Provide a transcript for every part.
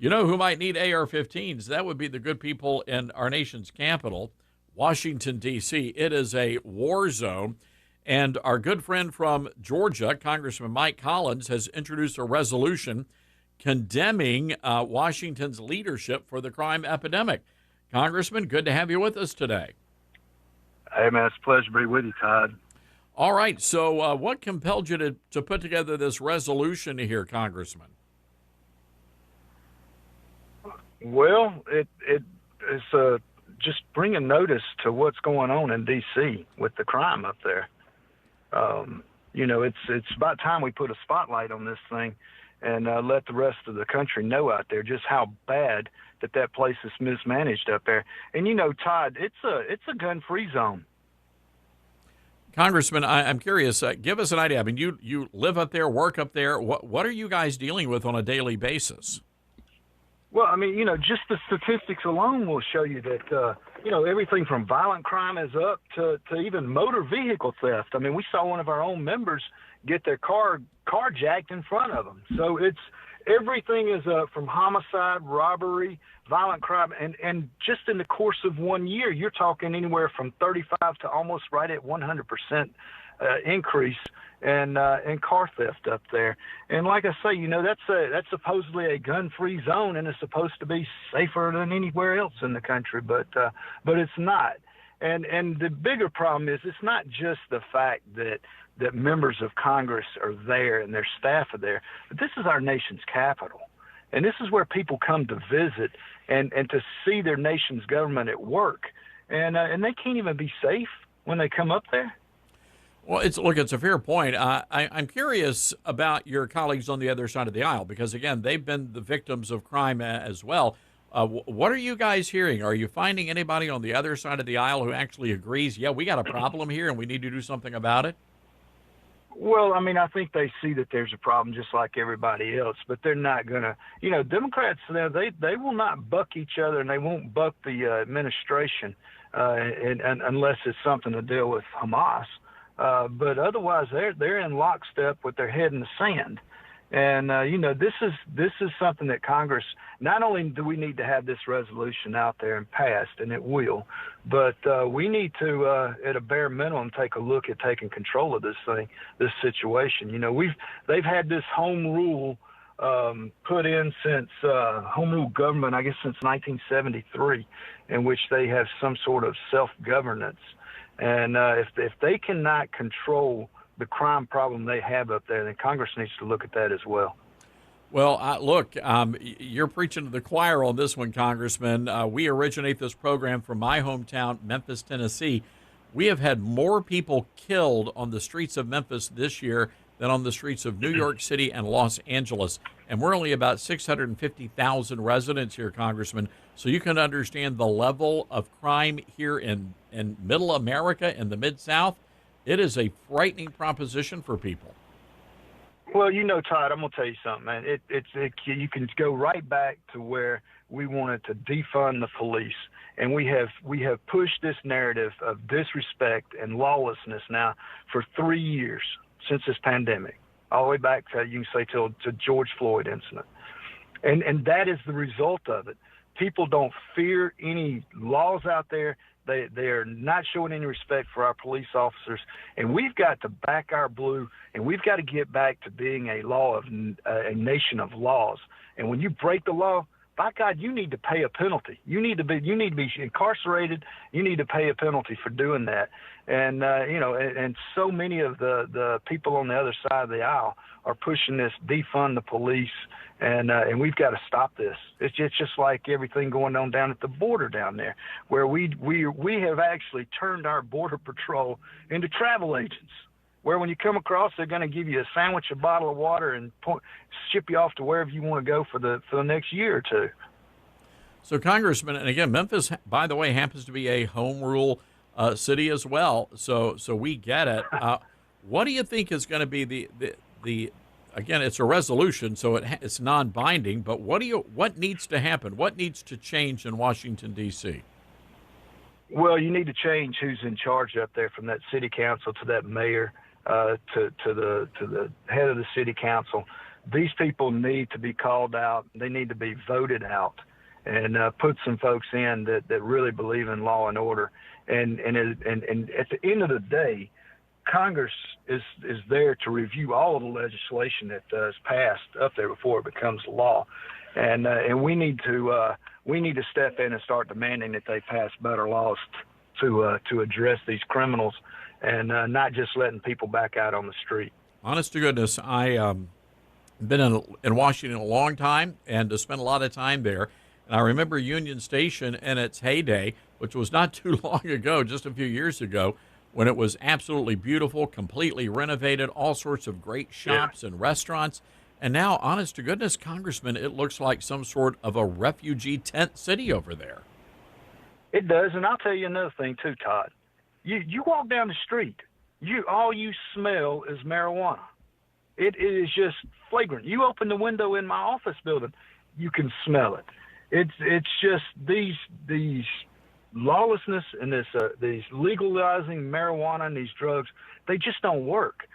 You know who might need AR-15s? That would be the good people in our nation's capital, Washington, D.C. It is a war zone. And our good friend from Georgia, Congressman Mike Collins, has introduced a resolution condemning Washington's leadership for the crime epidemic. Congressman, good to have you with us today. Hey, man, it's a pleasure to be with you, Todd. All right. So what compelled you to put together this resolution here, Congressman? Well, it is just bringing notice to what's going on in D.C. with the crime up there. It's about time we put a spotlight on this thing and let the rest of the country know out there just how bad that place is mismanaged up there. And Todd, it's a gun-free zone. Congressman, I'm curious. Give us an idea. I mean, you live up there, work up there. What are you guys dealing with on a daily basis? Well, I mean, just the statistics alone will show you that, everything from violent crime is up to even motor vehicle theft. I mean, we saw one of our own members get their car carjacked in front of them. So everything is up, from homicide, robbery, violent crime. And just in the course of 1 year, you're talking anywhere from 35 to almost right at 100% increase in car theft up there. And like I say, that's supposedly a gun-free zone, and it's supposed to be safer than anywhere else in the country, but it's not. And the bigger problem is it's not just the fact that members of Congress are there and their staff are there, but this is our nation's capital. And this is where people come to visit and to see their nation's government at work. And they can't even be safe when they come up there. Well, it's a fair point. I'm curious about your colleagues on the other side of the aisle because, again, they've been the victims of crime as well. What are you guys hearing? Are you finding anybody on the other side of the aisle who actually agrees, yeah, we got a problem here and we need to do something about it? Well, I mean, I think they see that there's a problem just like everybody else, but they're not going to, Democrats, they will not buck each other and they won't buck the administration unless it's something to deal with Hamas. But otherwise, they're in lockstep with their head in the sand. And, this is something that Congress, not only do we need to have this resolution out there and passed, and it will, but we need to, at a bare minimum, take a look at taking control of this situation. They've had this home rule put in since home rule government, I guess, since 1973, in which they have some sort of self-governance. And if they cannot control the crime problem they have up there, then Congress needs to look at that as well. Well, look, you're preaching to the choir on this one, Congressman. We originate this program from my hometown, Memphis, Tennessee. We have had more people killed on the streets of Memphis this year than on the streets of New York City and Los Angeles. And we're only about 650,000 residents here, Congressman. So you can understand the level of crime here in middle America, in the Mid-South. It is a frightening proposition for people. Well, Todd, I'm going to tell you something, man. You can go right back to where we wanted to defund the police, and we have pushed this narrative of disrespect and lawlessness now for 3 years since this pandemic, all the way back to, you can say, to George Floyd incident. And that is the result of it. People don't fear any laws out there. They are not showing any respect for our police officers, and we've got to back our blue, and we've got to get back to being a nation of laws. And when you break the law, by God, you need to pay a penalty. You need to be incarcerated. You need to pay a penalty for doing that. And and so many of the people on the other side of the aisle are pushing this defund the police, and we've got to stop this. It's just like everything going on down at the border down there, where we have actually turned our border patrol into travel agents, where when you come across, they're going to give you a sandwich, a bottle of water, and ship you off to wherever you want to go for the next year or two. So, Congressman, and again, Memphis, by the way, happens to be a home rule city as well. So we get it. What do you think is going to be the again? It's a resolution, so it's non-binding. But what needs to happen? What needs to change in Washington, D.C.? Well, you need to change who's in charge up there, from that city council to that mayor to the head of the city council. these people need to be called out. They need to be voted out, and put some folks in that really believe in law and order. And at the end of the day, Congress is there to review all of the legislation that is passed up there before it becomes law, and we need to step in and start demanding that they pass better laws to address these criminals, and not just letting people back out on the street. Honest to goodness, I been in Washington a long time and spent a lot of time there. And I remember Union Station in its heyday, which was not too long ago, just a few years ago, when it was absolutely beautiful, completely renovated, all sorts of great shops and restaurants. And now, honest to goodness, Congressman, it looks like some sort of a refugee tent city over there. It does, and I'll tell you another thing too, Todd. You walk down the street, all you smell is marijuana. It is just flagrant. You open the window in my office building, you can smell it. It's just these lawlessness and these legalizing marijuana and these drugs, they just don't work.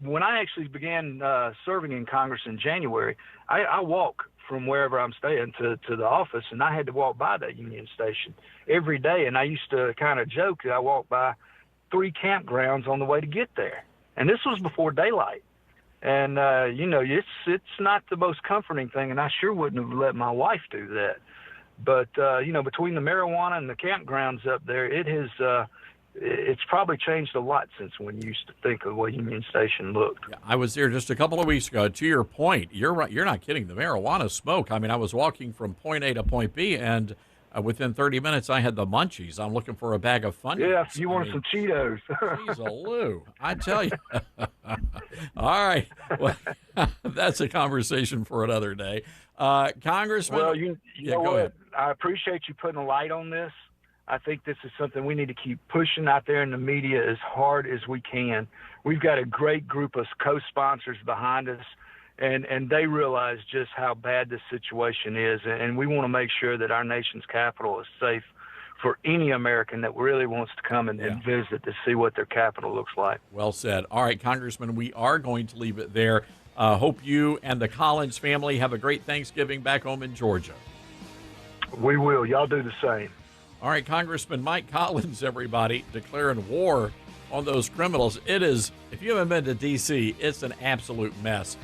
When I actually began serving in Congress in January, I walk from wherever I'm staying to the office, and I had to walk by that Union Station every day. And I used to kind of joke that I walked by 3 campgrounds on the way to get there. And this was before daylight. And, it's not the most comforting thing, and I sure wouldn't have let my wife do that. But, between the marijuana and the campgrounds up there, it's probably changed a lot since when you used to think of the way Union Station looked. Yeah, I was there just a couple of weeks ago. To your point, you're right. You're not kidding. The marijuana smoke. I mean, I was walking from point A to point B, and within 30 minutes, I had the munchies. I'm looking for a bag of Funyuns. Yeah, you want some Cheetos. Geez, Lou, I tell you. All right. Well, that's a conversation for another day. Congressman. Well, you know go what? ahead. I appreciate you putting a light on this. I think this is something we need to keep pushing out there in the media as hard as we can. We've got a great group of co-sponsors behind us, and they realize just how bad this situation is, and we want to make sure that our nation's capital is safe for any American that really wants to come and visit to see what their capital looks like. Well said. All right, Congressman, we are going to leave it there. Hope you and the Collins family have a great Thanksgiving back home in Georgia. We will. Y'all do the same. All right, Congressman Mike Collins, everybody, declaring war on those criminals. It is, if you haven't been to D.C., it's an absolute mess.